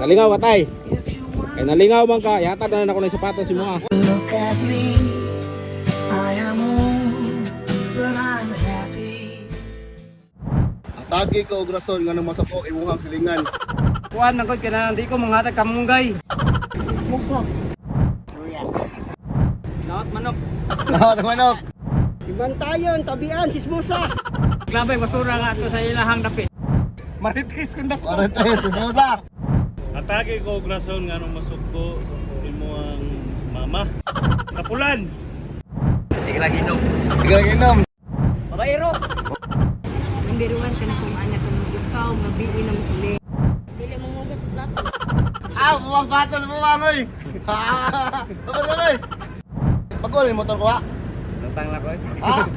Nalingaw ka tay. Kay nalingaw man ka, yata na ako ng sapatos si mga. Look at me, I am old, but I'm happy. Atagi ka og rason nga nang masako imuhang silingan. Kuan nang kod kana di ko manghatag kamunggay. Sismosa. Lahat manok. Lahat ang manok. Ibantayon, tabian, sismosa. Glabay basura nga to sa ilahang dapit. Maritis kun dako. Marites, sismosa. Atake ko og rason nga nung masuko imo ang mama. Kapulan. Sige lagi dong. Sige lang inom. Babaero. Ang biruan ka na kung anak ka maglukaw, mabiwi na mo uli. Dili mo hugas sa plato. Ah, buwang patos mo mangoy. Ha. Tapos na kay. Pagol yung motor ko ha. Lutang la ko. Ha?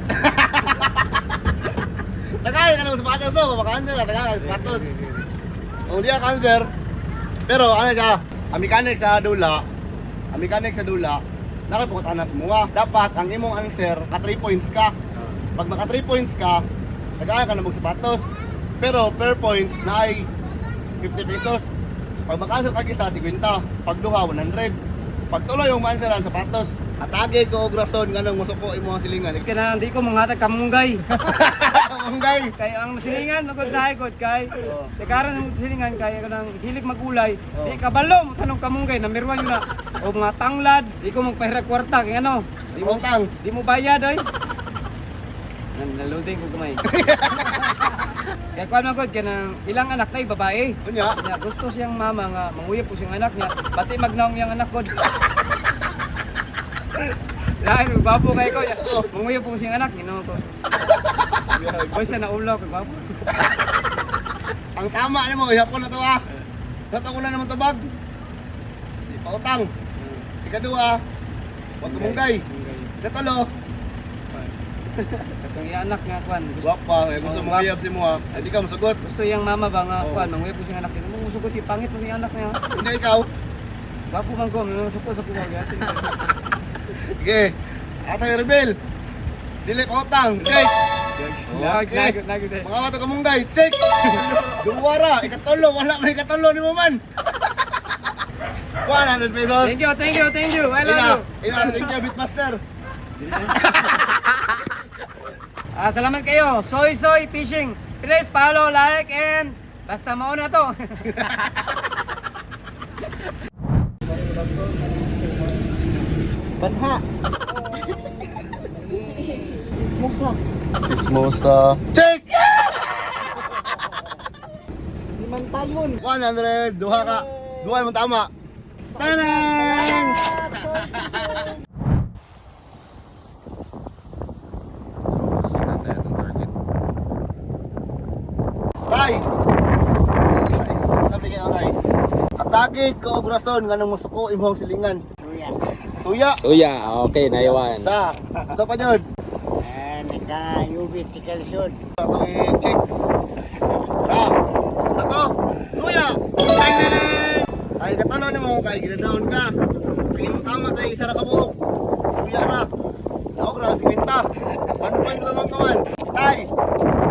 Tagay ka ng sapatos to, makakanser ka, tagay ka ng sapatos. O di ka cancer. Pero ano siya, ang mechanic sa dula, nakipukutan na sa mga. Dapat ang imong answer, ka 3 points ka. Pag maka 3 points ka, tagay ka na mag sapatos. Pero per points na ay 50 pesos. Pag maka-answer ka isa, 50. Pag duha, 100. Pag tuloy yung ma-answeran, sapatos. Atake ko og rason nga nang masuko imong silingan. Kana di ko manghatag kamunggay. Munggay. Kay ang silingan magod sa hikot kay. Tekaran ang silingan kay kanang hilig magulay. Di kabalo mo tanong kamunggay number 1 yun na. O mga tanglad, di ko magpahirag kwarta kay ano. Utang. Di mo bayad oy. Naluding ko kamay. Kaya kuan magod kanang ilang anak tay babae. Unya. Nya gusto siyang mama nga manguyab po siyang anak niya. Pati magnaong yang anak ko. Lain bapo kay ko. Manguyab po siyang anak ginawa ko. Boy siya na ulo kay bapo. Ang tama ni mo, ihapon na to ah. Sa taon na naman to bag. Di pa utang. Ikadua, wag kumunggay. Katalo, Katong iya anak nga kuan. guwapa, gusto mo mayab si mo ha. Hindi ka masagot. Gusto yang mama ba nga Oo. kuan manguyab po siyang anak niya. Mo sugot pangit mo yung anak niya. Hindi ikaw. Bapo man ko, may suko sa kuha gatin. Sige. Atay rebel. Dili pa utang. Check. Okay. Nagod. Mga wato kamunggay. Check. Duwara, ikatulo, wala may ikatulo ni mo man. 100 pesos. Thank you. I love you. Thank you, Beatmaster. Salamat kayo. Soy Fishing. Please follow, like, and basta mauna to. Banha. Sismosa. Sismosa. Check! Imantayon. 100. Duha ka. Duha mo tama. Tanang! So, sino tayo itong target? Tay! Sabi kayo, Tay. Atake ka og rason nga nang masuko imong silingan. Suya. Suya, okay, naiwan. Sa. Sa pa yun? Nagka-UV tikalsyon. Ato i-check. Tara. Ato. Suya. Ay katalo ni mo kay ginadaon ka. Kay imong tama tay isa ra ka buok. Suya ra. Daog ra 50. 1 point lamang ka man. Tay.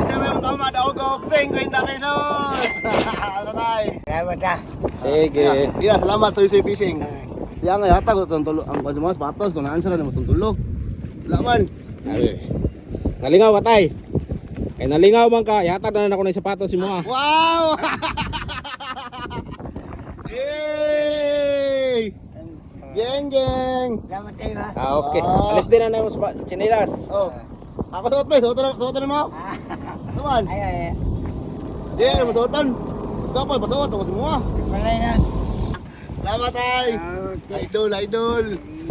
Isa ra imong tama daog og 50 pesos. Ano tay? Salamat ah. Sige. Iya, salamat sa Soy Fishing. Siya nga yata ko tulo ang mga sapatos kung naan sila na tulo. Wala man. Ay. Nalingaw ka tay. Kay nalingaw man ka, yata na ako ng sapatos si mga. Wow! Yay! Geng geng! Salamat kayo ha. Okay. Alis din na yung chinilas. Oh. Ako suot ba? Suot na mo? Tuman. Ay. Di, mo suotan. Mas ka pa, pasuot ako semua. Malay na. Salamat tay. Okay. Idol.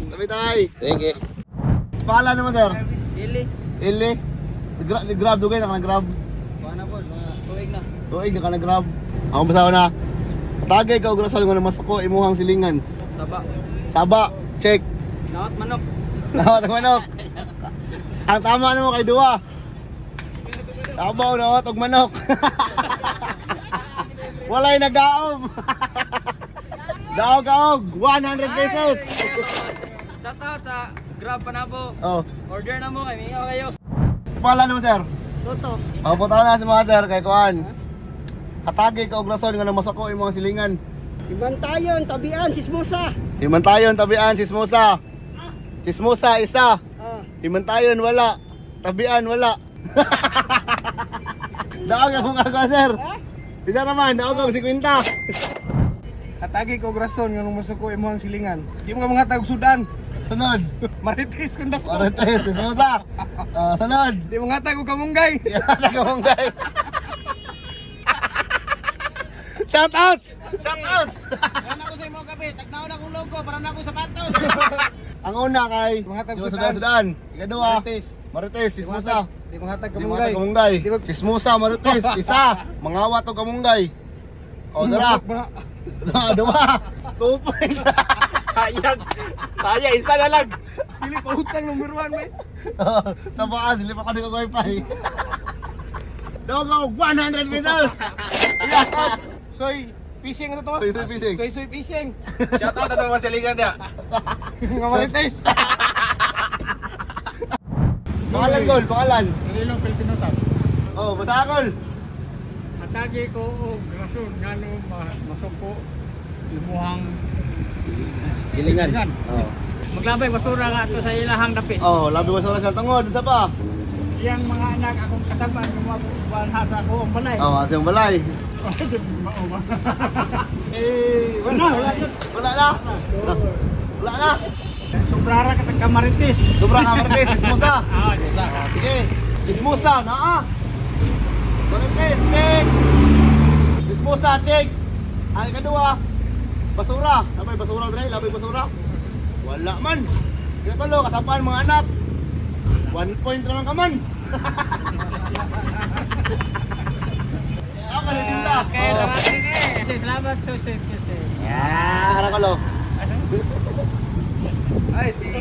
Sabi tay. Sige. Pala naman sir. Dili. Ili. Grab dugay na ka grab. Kuha na po, mga tuig na. Tuig na ka grab. Ako basaw na. Tagay ka og rason nga masako imuhang silingan. Saba. Saba, check. Lahat manok. Nawat ang manok. Ang tama na mo kay Dua. Tabaw nawat og manok. Walay nagaom. Daog 100 pesos. Shout out sa Grab pa na po. Oh, Order na mo kay mingaw kayo. pala naman sir. Toto. Pupunta na si mga sir kay Kuan. Atagi ka og rason nga nang masako imong silingan. Ibantayon, tabian, sismosa. Himantayon, tabian, sismosa. Sismosa, isa. Himantayon, wala. Tabian, wala. Daog akong ako, sir. Isa naman, daog ako si Quinta. Atagi ko grason nga nung masuko imo ang silingan. Di mo nga mga tag sudan. Sunod. Marites kung dako. Marites, sismosa. Sunod. Di mo nga tag og kamunggay. Nagkamunggay. Shout out! Shout out! Ano ko sa imo gabi, tagnaon akong logo para na ako sapatos. Ang una kay Mga tag Yung sudan. sudan. Ikadua, Marites. Marites, sismosa. Di mo nga tag Di mga kamunggay. kamunggay. Di mo Sismosa, Marites, isa. Mangawa to kamunggay. O, dara. Dua. 2 points. Sayang. Sayang, isa na lang. Dili pa utang number 1 may. Sa baan, dili pa ka nag-wifi. Dawag ako, 100 pesos. Soy fishing ito to. Soy fishing. Soy fishing. Shout out na mga silingan niya. Nga marites. Pangalan, Gol, pangalan. Danilo Pilipinosas. Oh, basta Gol. Atagi ko og rason ngano masuko imuhang Silingan. Oh. maglabay basura nga ato sa ilahang dapit. Oh, labi mo sa oras ng tungod. Isa pa. Iyang mga anak akong kasama gumabuan sa ako ang balay. Oh, ating balay. Wala yun. Wala na. Wala na. Sobrara ka tag kamaritis. Sobrang Marites, sismosa. Ah, Sige. Sismosa, naa. Marites, check. Sismosa, check. Ang ikadua, basura. Labay basura, Dre. Labay basura. Wala man. Ikatulo, kasapaan mga anak. 1 point naman ka man. Ako na tinda. Okay, salamat Joseph kasi. Ano ka lo? Ay, di